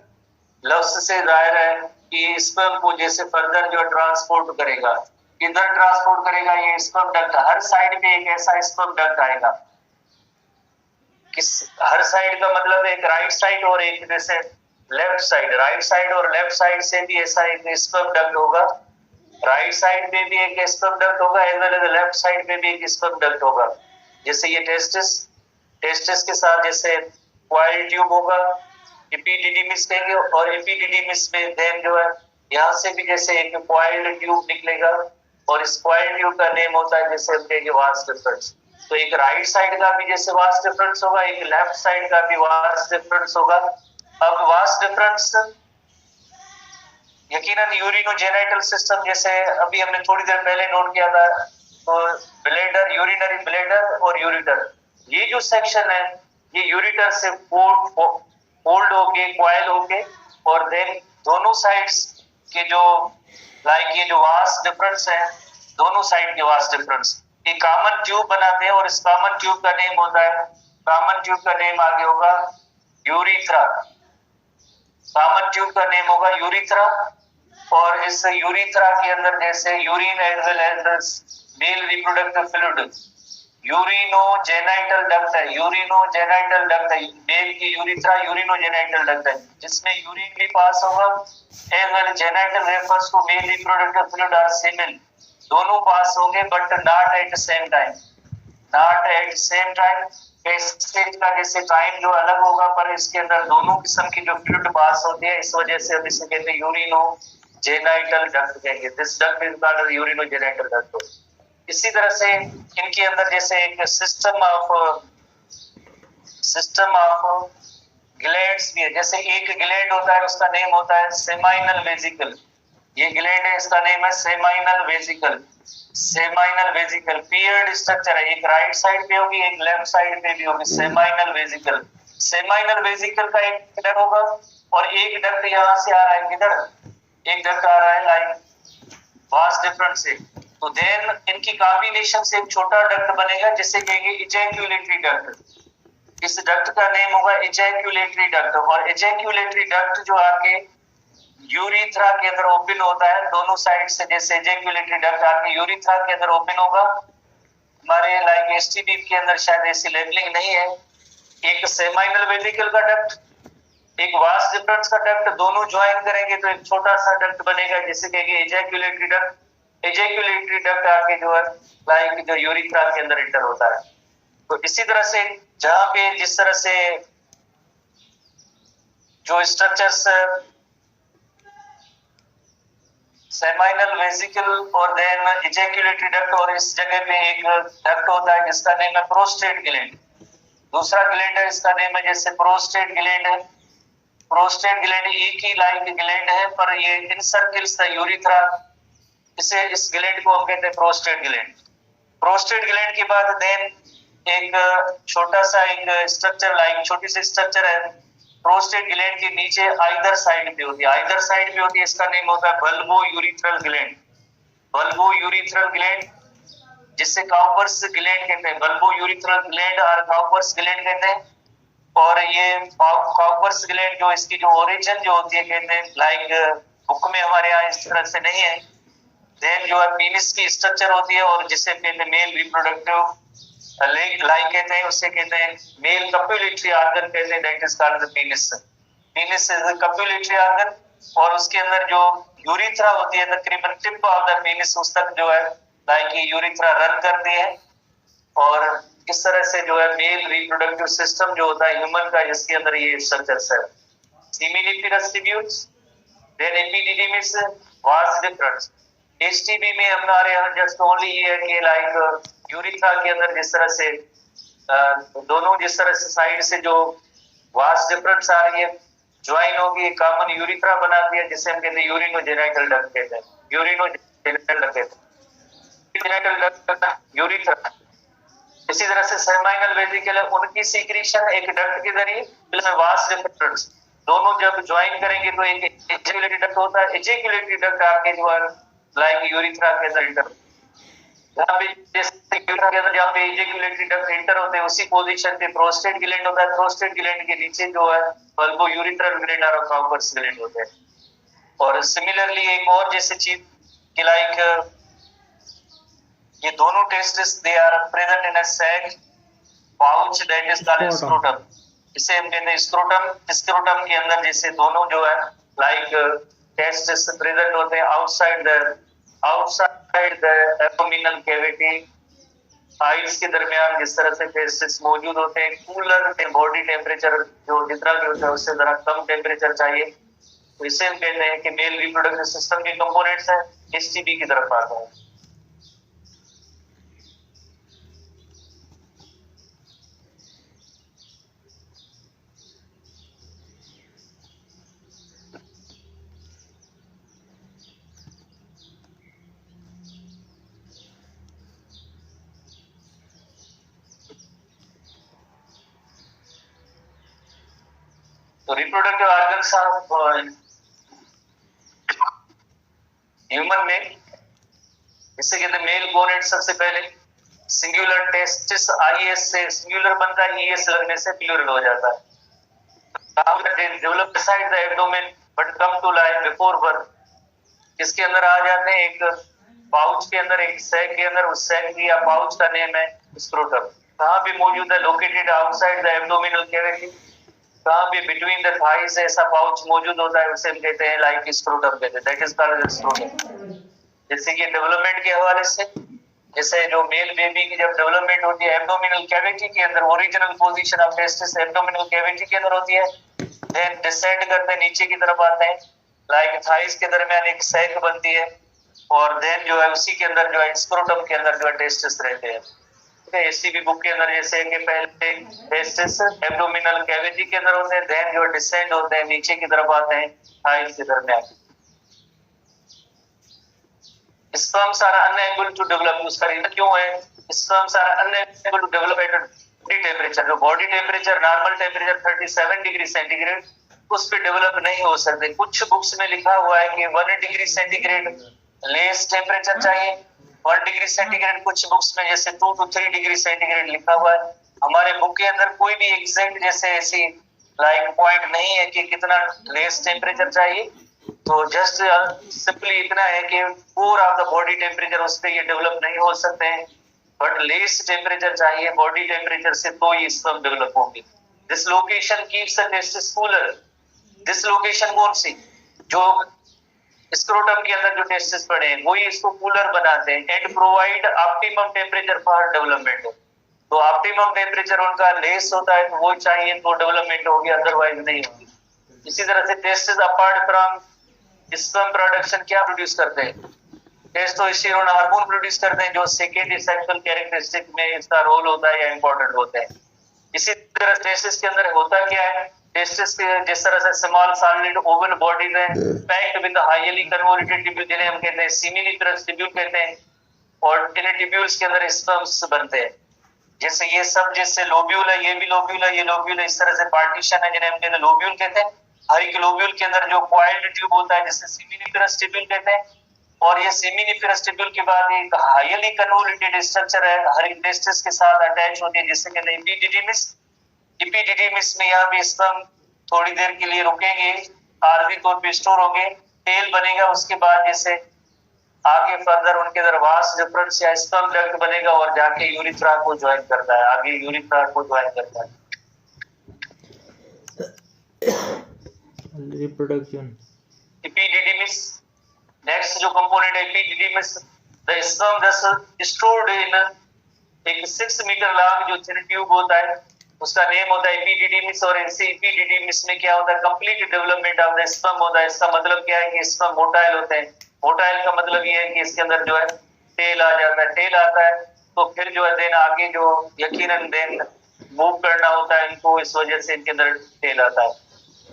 [SPEAKER 1] लफ्ज से जाहिर है कि स्पर्म को जैसे फर्दर जो ट्रांसपोर्ट करेगा, किधर ट्रांसपोर्ट करेगा, ये स्पर्म डक्ट हर साइड पे एक ऐसा स्पर्म डक्ट आएगा। किस हर साइड का मतलब एक राइट साइड और एक जैसे लेफ्ट साइड। राइट साइड और लेफ्ट साइड से भी ऐसा एक स्पर्म डक्ट होगा। राइट साइड पे भी एक स्पर्म डक्ट होगा, as well as left side पे भी एक स्पर्म डक्ट होगा। जैसे ये टेस्टिस के साथ जैसे कॉइल ट्यूब होगा, इपिडिडिमिस कहेंगे, और इपिडिडिमिस में देन जो है यहाँ से भी जैसे एक कॉइल्ड ट्यूब निकलेगा, और इस कॉइल्ड ट्यूब का नेम होता है जैसे हम कहेंगे वास डिफरेंस। तो एक राइट साइड का भी जैसे वास डिफरेंस होगा, एक लेफ्ट साइड का भी वास डिफरेंस होगा। अब वास डिफरेंस यकीनन यूरिनोजेनिटल सिस्टम, जैसे अभी हमने थोड़ी देर पहले नोट किया था, तो ब्लेडर, यूरिनरी ब्लेडर और यूरिटर, ये जो सेक्शन है ये यूरिटर से फोल्ड होके कॉइल होके, और देन दोनों साइड्स के जो लाइक ये जो वास डिफरेंस है, दोनों साइड के वास डिफरेंस एक कॉमन ट्यूब बनाते हैं, और इस कॉमन ट्यूब का नेम होता है, कॉमन ट्यूब का नेम आगे होगा यूरिथ्रा। कॉमन ट्यूब का नेम होगा यूरिथ्रा। और इस यूरिथ्रा के अंदर जैसे urine as well as male reproductive fluid, urinogenital duct है, यूरिनोजेनिटल डक्ट है। मेल की यूरिथ्रा यूरिनोजेनिटल डक्ट है, जिसमें यूरिन भी पास होगा, as well genital refers to male reproductive fluid और सीमेन, दोनों पास होंगे, but not at same time. Not at same time stage का जैसे टाइम जो अलग होगा, पर इसके अंदर दोनों किस्म की जो फ्लूइड पास होती है, इस वजह से हम इसे कहते हैं यूरिनोजेनिटल डक्ट कहेंगे। This duct is called urinogenital duct. इसी तरह से इनके अंदर जैसे एक सिस्टम ऑफ ग्लैंड्स भी है। जैसे एक ग्लैंड होता है, उसका नेम होता है सेमाइनल वेसिकल। ये ग्लैंड है, इसका नेम है seminal vesicle. Seminal vesicle paired structure है, एक राइट साइड पे होगी, एक लेफ्ट साइड पे भी होगी। सेमाइनल वेसिकल, सेमाइनल वेसिकल का एक डक्ट होगा, और एक डक्ट यहाँ से आ रहा है, किधर एक डक्ट आ रहा है लाइक वास डिफरेंस से। तो देन इनकी कॉम्बिनेशन से एक छोटा डक्ट बनेगा जिसे कहेंगे इजैक्यूलेटरी डक्ट। इस डक्ट का नेम होगा इजैक्यूलेटरी डक्ट। और इजैक्यूलेटरी डक्ट जो आके यूरिथ्रा के अंदर ओपन होता है दोनों साइड से, जैसे इजैक्यूलेटरी डक्ट आके यूरिथ्रा के अंदर ओपन होगा। हमारे लाइक एसटीडी के अंदर शायद ऐसी लेबलिंग नहीं है। एक सेमाइनल वेसिकल का डक्ट, एक वास्ट डिफरेंस का डक्ट दोनों ज्वाइन करेंगे तो एक छोटा सा डक्ट बनेगा जिसे कहेंगे एजैक्युलेटरी डक्ट। एजैक्युलेटरी डक्ट आके जो है लाइक जो यूरिथ्रा के अंदर इंटर होता है। तो इसी तरह से जहां पे जिस तरह से जो स्ट्रक्चर्स सेमाइनल वेसिकल और देन इजैक्युलेटरी डक्ट, और इस जगह पे एक डक्ट होता है जिसका नेम है प्रोस्टेट ग्लैंड। दूसरा ग्लैंड है, इसका नेम है जैसे प्रोस्टेट ग्लैंड है। प्रोस्टेट ग्लैंड एक ही लाइन की ग्लैंड है पर ये इनसर्किल्स द यूरिथ्रा, इसे इस ग्लैंड को हम कहते हैं प्रोस्टेट ग्लैंड। प्रोस्टेट ग्लैंड के बाद देन एक छोटा सा एक स्ट्रक्चर लाइक छोटी सी स्ट्रक्चर है प्रोस्टेट ग्लैंड के नीचे आइदर साइड पे होती है। आइदर साइड पे होती है, इसका नेम होता है bulbo urethral gland. Bulbo urethral gland जिससे काउपर्स ग्लैंड कहते हैं, बल्बो यूरिथ्रल ग्लैंड और काउपर्स ग्लैंड कहते हैं। और ये काउपर्स ग्लैंड जो इसकी जो ओरिजिन जो होती है कहते हैं लाइक बुक में हमारे यहाँ इस तरह से नहीं है। देन जो है पीनिस की स्ट्रक्चर होती है और जिसे कहते हैं मेल रिप्रोडक्टिव लाइक कहते हैं, उसे कहते हैं मेल कप्युलेटरी ऑर्गन कहते हैं, that is called the penis. Penis is the copulatory organ और उसके अंदर जो यूरिथ्रा होती है तकरीबन टिप ऑफ द पीनिस उस तक जो है लाइक यूरिथ्रा रन करती है। और इस तरह से जो है मेल रिप्रोडक्टिव सिस्टम जो होता है ह्यूमन का, इसके अंदर ये स्ट्रक्चर्स है। Seminiferous tubes, then epididymis, vas deferens. HTB में हमारे यहाँ जस्ट ओनली ये है कि लाइक यूरिथ्रा के अंदर जिस तरह से दोनों जिस तरह से साइड से जो वास डिफरेंस आ रही है ज्वाइन होगी, कॉमन यूरिथ्रा बनाती है जिसे हम कहते हैं यूरिनोजेनिटल डक्ट कहते हैं। यूरिनोजेनिटल डक्ट कहते हैं, जेनिटल डक्ट यूरिथ्रा। इसी तरह से सेमाइनल वेसिकल है, उनकी सीक्रेशन एक डक्ट के जरिए वास डिफरेंस दोनों जब ज्वाइन करेंगे तो एक एजेक्युलेटरी डक्ट होता है। एजेक्युलेटरी डक्ट आके जो है लाइक यूरिथ्रा के अंदर इंटर, जहाँ पे जैसे यूरिथ्रा के अंदर जहाँ पे एजेक्युलेटरी डक्ट इंटर होते हैं उसी पोजीशन पे प्रोस्टेट ग्लैंड होता है। प्रोस्टेट ग्लैंड के नीचे जो है बल्बो यूरिथ्रल ग्लैंड और काउपर्स ग्लैंड होते हैं। और सिमिलरली एक और जैसे चीज कि लाइक ये दोनों testis they are present in a sac pouch that is called scrotum. इसे हम कहते हैं स्क्रोटम। स्क्रोटम के अंदर जैसे दोनों जो है लाइक टेस्टिस प्रेजेंट होते हैं outside the abdominal cavity. Thighs के दरमियान जिस तरह से टेस्टिस मौजूद होते हैं। कूलर बॉडी टेम्परेचर जो जितना भी होता है उससे जरा कम टेम्परेचर चाहिए, तो इसे हम कहते हैं कि मेल रिप्रोडक्टिव सिस्टम के कंपोनेंट्स हैं। एचटीबी की तरफ आता है। तो रिप्रोडक्टिव ऑर्गन्स ह्यूमन में इसे कहते हैं मेल गोनेट। सबसे पहले सिंगुलर टेस्टिस आईएस से सिंगुलर बनता है, ईएस लगने से प्लूरल हो जाता है। Develop side the abdomen but come to lie before birth. इसके अंदर आ जाते हैं एक पाउच के अंदर, एक सैक के अंदर। उस सैक या पाउच का नेम है स्क्रोटम। कहाँ पे मौजूद है? Located outside the abdominal cavity. कहाँ पे? बिटवीन द थाइस ऐसा पाउच मौजूद होता है, उसे हम कहते हैं लाइक स्क्रोटम कहते हैं, दैट इज कॉल्ड स्क्रोटम। जैसे कि डेवलपमेंट के हवाले से जैसे जो मेल बेबी की जब डेवलपमेंट होती है एब्डोमिनल कैविटी के अंदर, original position of testis abdominal cavity के अंदर होती है। देन डिसेंड करते हैं, नीचे की तरफ आते हैं, लाइक थाइस के दरमियान एक सैक बनती है और देन जो है उसी के अंदर जो है स्क्रोटम के अंदर जो है टेस्टिस रहते हैं। एसटीबी बुक के अंदर जैसे कि पहले टेस्टिस एब्डोमिनल कैविटी के अंदर होते हैं, देन जो डिसेंड होते हैं, नीचे की तरफ आते हैं थाइस के दरमियान। Sperms are unable to develop. उसका रीजन क्यों है? Sperms are unable to develop at body temperature. जो body temperature normal temperature 37 degree centigrade उस पे डेवलप नहीं हो सकते। कुछ बुक्स में लिखा हुआ है कि 1 डिग्री सेंटीग्रेड लेस टेम्परेचर चाहिए, 1 डिग्री सेंटीग्रेड। कुछ बुक्स में जैसे 2 to 3 डिग्री सेंटीग्रेड लिखा हुआ है। हमारे बुक के अंदर कोई भी एग्जैक्ट जैसे ऐसी लाइक पॉइंट नहीं है कि कितना लेस टेम्परेचर चाहिए। तो जस्ट सिंपली इतना है कि core of the body temperature उस पे ये डेवलप नहीं हो सकते हैं, बट लेस टेम्परेचर चाहिए बॉडी टेम्परेचर से, तो ये स्पर्म डेवलप होंगे। This location keeps the testis cooler. Dislocation कौन सी, जो स्क्रोटम के अंदर जो टेस्टिस पड़े हैं वही इसको कूलर बनाते हैं and provide optimum temperature for development. तो ऑप्टिमम टेम्परेचर उनका लेस होता है तो वो चाहिए तो डेवलपमेंट होगी, अदरवाइज नहीं होगी। इसी तरह से testis apart from sperm production क्या प्रोड्यूस करते हैं, टेस्टोस्टेरोन हार्मोन प्रोड्यूस करते हैं जो सेकेंडरी सेक्सुअल कैरेक्टरिस्टिक में इसका रोल होता है या इंपॉर्टेंट होता है। इसी तरह टेस्टिस के अंदर होता क्या है, टेस्टिस के जिस तरह से स्मॉल सॉलिड ओवल बॉडी में packed with highly convoluted tubule जिन्हें हम कहते हैं सेमिनिफरस ट्यूब्यूल कहते हैं, और इन ट्यूब्यूल्स के अंदर स्पर्म्स बनते हैं। जैसे ये सब जैसे लोब्यूल है, ये भी लोब्यूल है, ये लोब्यूल है, इस तरह से पार्टीशन है जिन्हें हम कहते हैं लोब्यूल कहते हैं। हर एक लोब्यूल के अंदर जो कॉइल्ड ट्यूब होता है जिसे सेमिनिफरस ट्यूब्यूल कहते हैं, और ये सेमिनिफरस ट्यूब्यूल के बाद एक हाईली कन्वोल्यूटेड स्ट्रक्चर है हर एक टेस्टिस के साथ अटैच होती है जिसे कहते हैं एपिडिडिमिस। एपिडिडिमिस में यहाँ भी स्पर्म थोड़ी देर के लिए रुकेंगे, आर्जी तौर पे स्टोर होंगे, टेल बनेगा, उसके बाद जैसे आगे फर्दर उनके अंदर वास डिफरेंस या स्पर्म डक्ट बनेगा और जाके यूरिथ्रा को ज्वाइन करता है, आगे यूरिथ्रा को ज्वाइन करता है।
[SPEAKER 2] रिप्रोडक्शन
[SPEAKER 1] एपिडिडिमिस नेक्स्ट जो कंपोनेंट है epididymis, the sperm just stored in एक 6 मीटर लॉन्ग जो थिन ट्यूब होता है उसका नेम होता है एपिडिडिमिस। और इसी एपिडिडिमिस में क्या होता है, complete development of the sperm होता है। इसका मतलब क्या है कि स्पर्म मोटाइल होते हैं। मोटाइल का मतलब ये है कि इसके अंदर जो है टेल आ जाता है, टेल आता है तो फिर जो है देन आगे जो यकीनन देन मूव करना होता है इनको, इस वजह से इनके अंदर टेल आता है।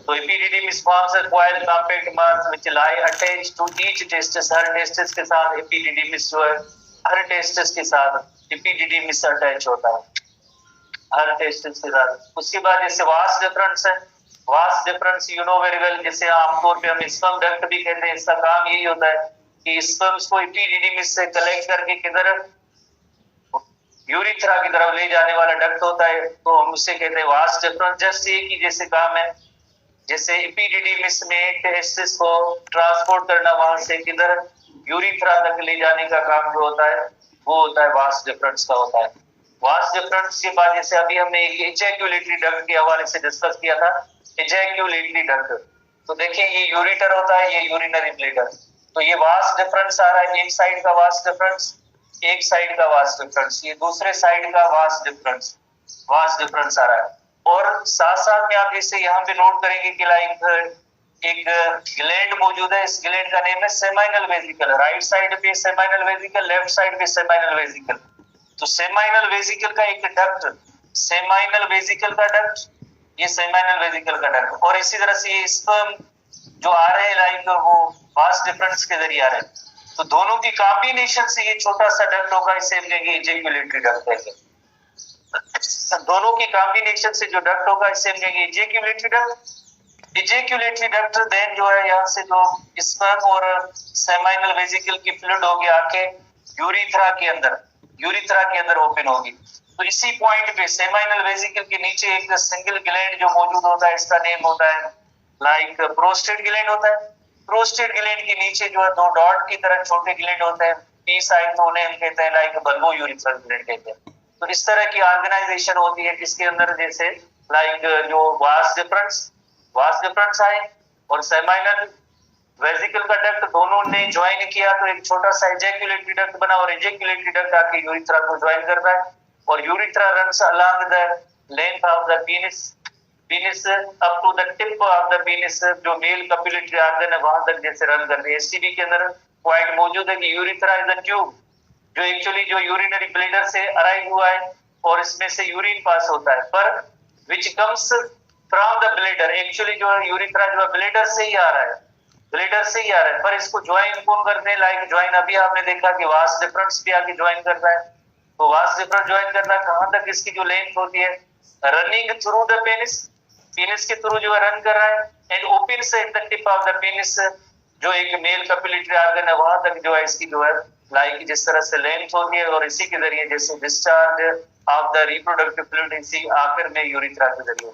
[SPEAKER 1] तो epididymis forms a coil compact mass which lie attached to each testis. हर टेस्टिस के साथ एपिडिडिमिस जो है हर टेस्टिस के साथ एपिडिडिमिस अटैच होता है, हर टेस्टिस के साथ। उसके बाद जैसे वास डिफरेंस है, vas deferens you know very well, जिसे आमतौर पे हम स्पर्म डक्ट भी कहते हैं। इसका काम यही होता है कि स्पर्म्स को एपिडिडिमिस से कलेक्ट करके किधर यूरिथ्रा की तरफ ले जाने वाला डक्ट होता है, तो हम उसे कहते हैं वास डिफरेंस। जस्ट ये कि जैसे काम है जैसे एपिडिडिमिस में टेस्टिस को ट्रांसपोर्ट करना, वहां से किधर यूरिथ्रा तक ले जाने का काम जो होता है वो होता है वास डिफरेंस का होता है। वास डिफरेंस के बाद जैसे अभी हमने एक एजैक्यूलेटरी डक्ट के हवाले से डिस्कस किया था, एजैक्यूलेटरी डक्ट, तो देखिए ये यूरिटर होता है, ये यूरिनरी ब्लैडर। तो ये वास डिफरेंस आ रहा है, एक साइड का वास डिफरेंस, एक साइड का वास डिफरेंस, ये दूसरे साइड का वास डिफरेंस आ रहा है। और साथ साथ में आप जैसे यहाँ पे नोट करेंगे कि लाइक एक ग्लैंड मौजूद है, इस ग्लैंड का नेम है सेमाइनल वेसिकल। राइट साइड पे सेमाइनल वेसिकल, लेफ्ट साइड पे सेमाइनल वेसिकल। तो सेमाइनल वेसिकल का एक डक्ट, सेमाइनल वेसिकल का डक्ट, ये सेमाइनल वेसिकल का डक्ट, और इसी तरह से ये स्पर्म जो आ रहे हैं लाइक वो वास डिफरेंस के जरिए आ रहे हैं। तो दोनों की कॉम्बिनेशन से ये छोटा सा डक्ट होगा, इसे हम कहेंगे एजैक्यूलेटरी डक्ट कहते हैं। दोनों की कॉम्बिनेशन से जो डक्ट होगा इसे हम कहेंगे एजैक्यूलेटरी डक्ट। एजैक्यूलेटरी डक्ट देन जो है यहाँ से जो स्पर्म और सेमाइनल वेसिकल की फ्लूइड होगी आके यूरिथ्रा के अंदर ओपन होगी। तो इसी पॉइंट पे सेमाइनल वेसिकल के नीचे एक सिंगल ग्लैंड जो मौजूद होता है, इसका नेम होता है लाइक प्रोस्टेट ग्लैंड होता है। प्रोस्टेट ग्लैंड के नीचे जो है दो डॉट की तरह छोटे ग्लैंड होते हैं, पी साइड, तो उन्हें हम कहते हैं लाइक बल्बो यूरिथ्रल ग्लैंड कहते हैं। तो इस तरह की ऑर्गेनाइजेशन होती है जिसके अंदर जैसे लाइक जो वास डिफरेंस आए और सेमाइनल वेसिकल का डक्ट दोनों ने ज्वाइन किया तो एक छोटा सा एजैक्यूलेटरी डक्ट बना, और एजैक्यूलेटरी डक्ट आके यूरिथ्रा को ज्वाइन करता है, और urethra runs along the length of the penis up to the tip of the penis, जो मेल कपिलेटरी ऑर्गन है वहां तक जैसे रन करते हैं। एसटीडी के अंदर पॉइंट मौजूद है कि यूरिथ्रा इज द ट्यूब जो एक्चुअली जो यूरिनरी ब्लैडर से अराइव हुआ है और इसमें से यूरिन पास होता है, पर which comes from the bladder. Actually जो यूरिथ्रा जो है ब्लैडर से ही आ रहा है, पर इसको ज्वाइन कौन करते हैं, लाइक ज्वाइन अभी आपने देखा कि वास डिफरेंस भी आके ज्वाइन करता है। तो वास डिफरेंस ज्वाइन करता है कहां तक, इसकी जो लेंथ होती है रनिंग थ्रू द पेनिस के थ्रू जो है रन कर रहा है, एंड ओपन से at the tip of the penis जो एक मेल कपिलेटरी ऑर्गन है वहां तक जो है इसकी जो है लाइक जिस तरह से लेंथ होती है, और इसी के जरिए जैसे discharge of the reproductive fluid इसी आखिर में यूरिथ्रा के जरिए।